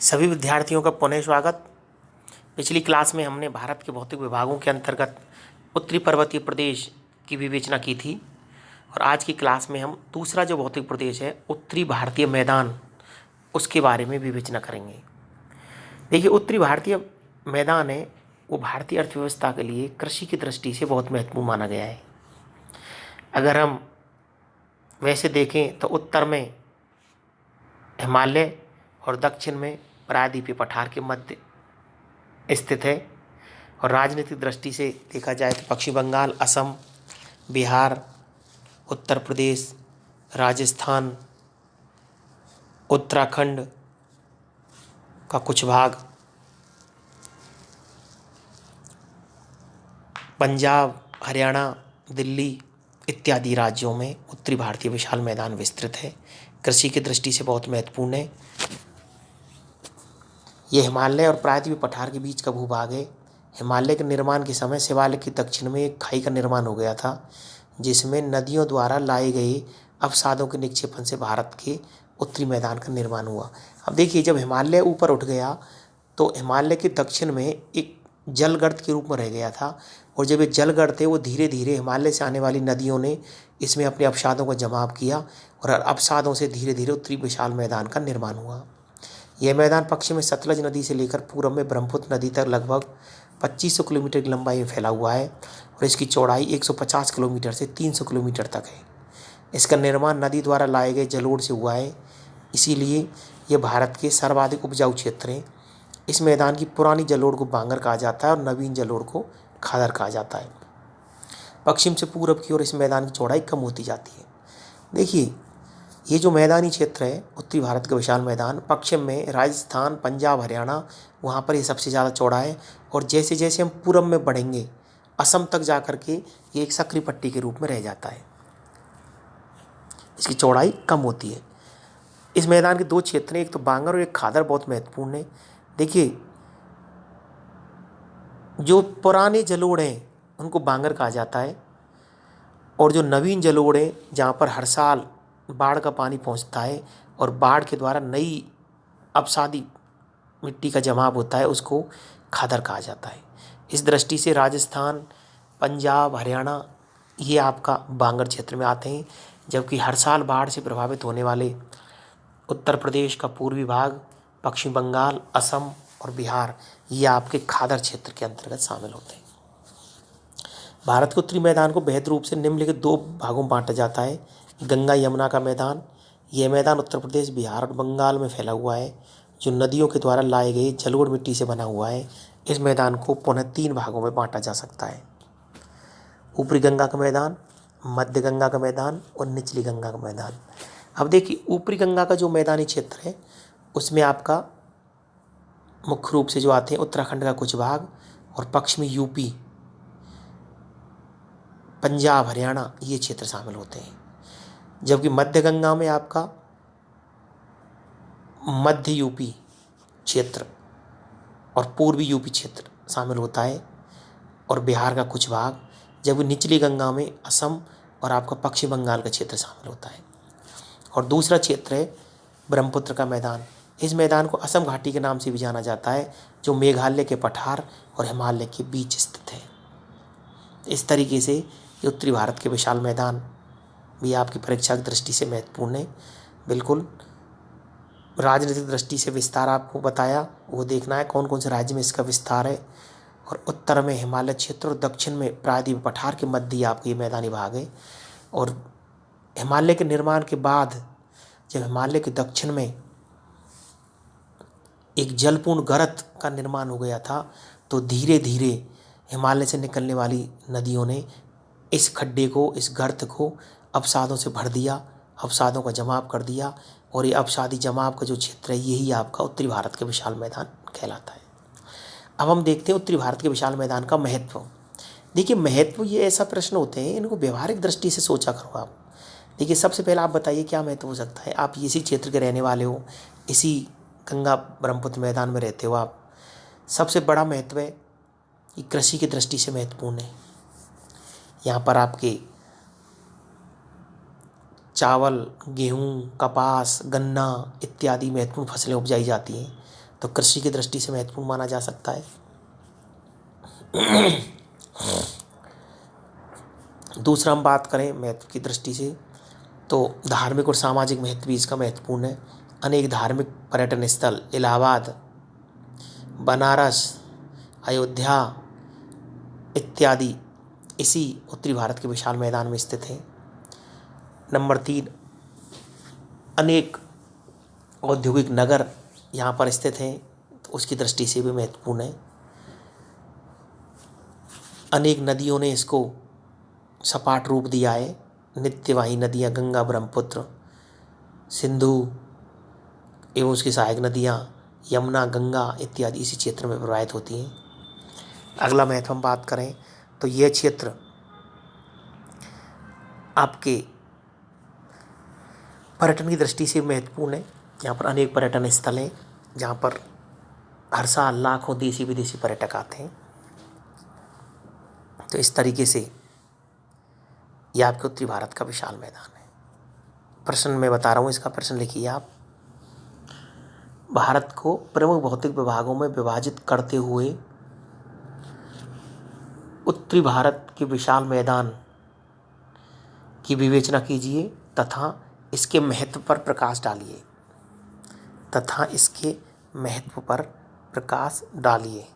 सभी विद्यार्थियों का पुनः स्वागत। पिछली क्लास में हमने भारत के भौतिक विभागों के अंतर्गत उत्तरी पर्वतीय प्रदेश की विवेचना की थी और आज की क्लास में हम दूसरा जो भौतिक प्रदेश है उत्तरी भारतीय मैदान उसके बारे में विवेचना करेंगे। देखिए, उत्तरी भारतीय मैदान है वो भारतीय अर्थव्यवस्था के लिए कृषि की दृष्टि से बहुत महत्वपूर्ण माना गया है। अगर हम वैसे देखें तो उत्तर में हिमालय और दक्षिण में प्रायद्वीपीय पठार के मध्य स्थित है और राजनीतिक दृष्टि से देखा जाए तो पश्चिम बंगाल, असम, बिहार, उत्तर प्रदेश, राजस्थान, उत्तराखंड का कुछ भाग, पंजाब, हरियाणा, दिल्ली इत्यादि राज्यों में उत्तरी भारतीय विशाल मैदान विस्तृत है। कृषि की दृष्टि से बहुत महत्वपूर्ण है। ये हिमालय और प्रायद्वीपीय पठार के बीच का भूभाग है। हिमालय के निर्माण के समय शिवालिक के दक्षिण में एक खाई का निर्माण हो गया था जिसमें नदियों द्वारा लाए गए अवसादों के निक्षेपण से भारत के उत्तरी मैदान का निर्माण हुआ। अब देखिए, जब हिमालय ऊपर उठ गया तो हिमालय के दक्षिण में एक जलगर्त के रूप में रह गया था और जब ये जलगर्त थे वो धीरे धीरे हिमालय से आने वाली नदियों ने इसमें अपने अवसादों का जमाव किया और अवसादों से धीरे धीरे उत्तरी विशाल मैदान का निर्माण हुआ। यह मैदान पश्चिम में सतलज नदी से लेकर पूर्व में ब्रह्मपुत्र नदी तक लगभग 2500 किलोमीटर की लंबाई में फैला हुआ है और इसकी चौड़ाई 150 किलोमीटर से 300 किलोमीटर तक है। इसका निर्माण नदी द्वारा लाए गए जलोढ़ से हुआ है, इसीलिए यह भारत के सर्वाधिक उपजाऊ क्षेत्र हैं। इस मैदान की पुरानी जलोढ़ को बांगर कहा जाता है और नवीन जलोढ़ को खादर कहा जाता है। पश्चिम से पूरब की ओर इस मैदान की चौड़ाई कम होती जाती है। देखिए, ये जो मैदानी क्षेत्र है उत्तरी भारत का विशाल मैदान, पश्चिम में राजस्थान, पंजाब, हरियाणा, वहाँ पर ये सबसे ज़्यादा चौड़ा है और जैसे जैसे हम पूरब में बढ़ेंगे असम तक जा कर के ये एक सक्रिय पट्टी के रूप में रह जाता है। इसकी चौड़ाई कम होती है। इस मैदान के दो क्षेत्र हैं, एक तो बांगर और एक खादर, बहुत महत्वपूर्ण है। देखिए, जो पुराने जलोढ़ हैं उनको बांगर कहा जाता है और जो नवीन जलोढ़ हैं जहाँ पर हर साल बाढ़ का पानी पहुँचता है और बाढ़ के द्वारा नई अवसादी मिट्टी का जमाव होता है उसको खादर कहा जाता है। इस दृष्टि से राजस्थान, पंजाब, हरियाणा ये आपका बांगर क्षेत्र में आते हैं, जबकि हर साल बाढ़ से प्रभावित होने वाले उत्तर प्रदेश का पूर्वी भाग, पश्चिम बंगाल, असम और बिहार ये आपके खादर क्षेत्र के अंतर्गत शामिल होते हैं। भारत के उत्तरी मैदान को बेहद रूप से निम्नलिखित दो भागों में बांटा जाता है। गंगा यमुना का मैदान, यह मैदान उत्तर प्रदेश, बिहार और बंगाल में फैला हुआ है जो नदियों के द्वारा लाए गए जलोढ़ मिट्टी से बना हुआ है। इस मैदान को पुनः तीन भागों में बांटा जा सकता है: ऊपरी गंगा का मैदान, मध्य गंगा का मैदान और निचली गंगा का मैदान। अब देखिए, ऊपरी गंगा का जो मैदानी क्षेत्र है उसमें आपका मुख्य रूप से जो आते हैं उत्तराखंड का कुछ भाग और पश्चिमी यूपी, पंजाब, हरियाणा ये क्षेत्र शामिल होते हैं। जबकि मध्य गंगा में आपका मध्य यूपी क्षेत्र और पूर्वी यूपी क्षेत्र शामिल होता है और बिहार का कुछ भाग, जबकि निचली गंगा में असम और आपका पश्चिम बंगाल का क्षेत्र शामिल होता है। और दूसरा क्षेत्र है ब्रह्मपुत्र का मैदान। इस मैदान को असम घाटी के नाम से भी जाना जाता है जो मेघालय के पठार और हिमालय के बीच स्थित है। इस तरीके से ये उत्तरी भारत के विशाल मैदान भी आपकी परीक्षा की दृष्टि से महत्वपूर्ण है। बिल्कुल राजनीतिक दृष्टि से विस्तार आपको बताया, वो देखना है कौन कौन से राज्य में इसका विस्तार है। और उत्तर में हिमालय क्षेत्र और दक्षिण में प्रायद्वीप पठार के मध्य आपके ये मैदानी भाग है। और हिमालय के निर्माण के बाद जब हिमालय के दक्षिण में एक जलपूर्ण गर्त का निर्माण हो गया था तो धीरे धीरे हिमालय से निकलने वाली नदियों ने इस खड्डे को, इस गर्त को अवसादों से भर दिया, अवसादों का जमाव कर दिया और ये अवसादी जमाव का जो क्षेत्र है यही आपका उत्तरी भारत के विशाल मैदान कहलाता है। अब हम देखते हैं उत्तरी भारत के विशाल मैदान का महत्व। देखिए, महत्व ये ऐसा प्रश्न होते हैं, इनको व्यवहारिक दृष्टि से सोचा करो आप। देखिए, सबसे पहले आप बताइए क्या महत्व हो सकता है। आप इसी क्षेत्र के रहने वाले हो, इसी गंगा ब्रह्मपुत्र मैदान में रहते हो आप। सबसे बड़ा महत्व है कि कृषि की दृष्टि से महत्वपूर्ण है। यहाँ पर आपके चावल, गेहूँ, कपास, गन्ना इत्यादि महत्वपूर्ण फसलें उपजाई जाती हैं। तो कृषि की दृष्टि से महत्वपूर्ण माना जा सकता है। दूसरा हम बात करें महत्व की दृष्टि से, तो धार्मिक और सामाजिक महत्व भी इसका महत्वपूर्ण है। अनेक धार्मिक पर्यटन स्थल इलाहाबाद, बनारस, अयोध्या इत्यादि इसी उत्तरी भारत के विशाल मैदान में स्थित हैं। नंबर 3, अनेक औद्योगिक नगर यहाँ पर स्थित हैं, तो उसकी दृष्टि से भी महत्वपूर्ण है। अनेक नदियों ने इसको सपाट रूप दिया है। नित्यवाही नदियाँ गंगा, ब्रह्मपुत्र, सिंधु एवं उसकी सहायक नदियाँ यमुना, गंगा इत्यादि इसी क्षेत्र में प्रवाहित होती हैं। अगला महत्व हम बात करें तो यह क्षेत्र आपके पर्यटन की दृष्टि से महत्वपूर्ण है। यहाँ पर अनेक पर्यटन स्थल हैं जहाँ पर हर साल लाखों देशी विदेशी पर्यटक आते हैं। तो इस तरीके से यह आपके उत्तरी भारत का विशाल मैदान है। प्रश्न मैं बता रहा हूँ, इसका प्रश्न लिखिए आप। भारत को प्रमुख भौतिक विभागों में विभाजित करते हुए उत्तरी भारत के विशाल मैदान की विवेचना कीजिए तथा इसके महत्व पर प्रकाश डालिए।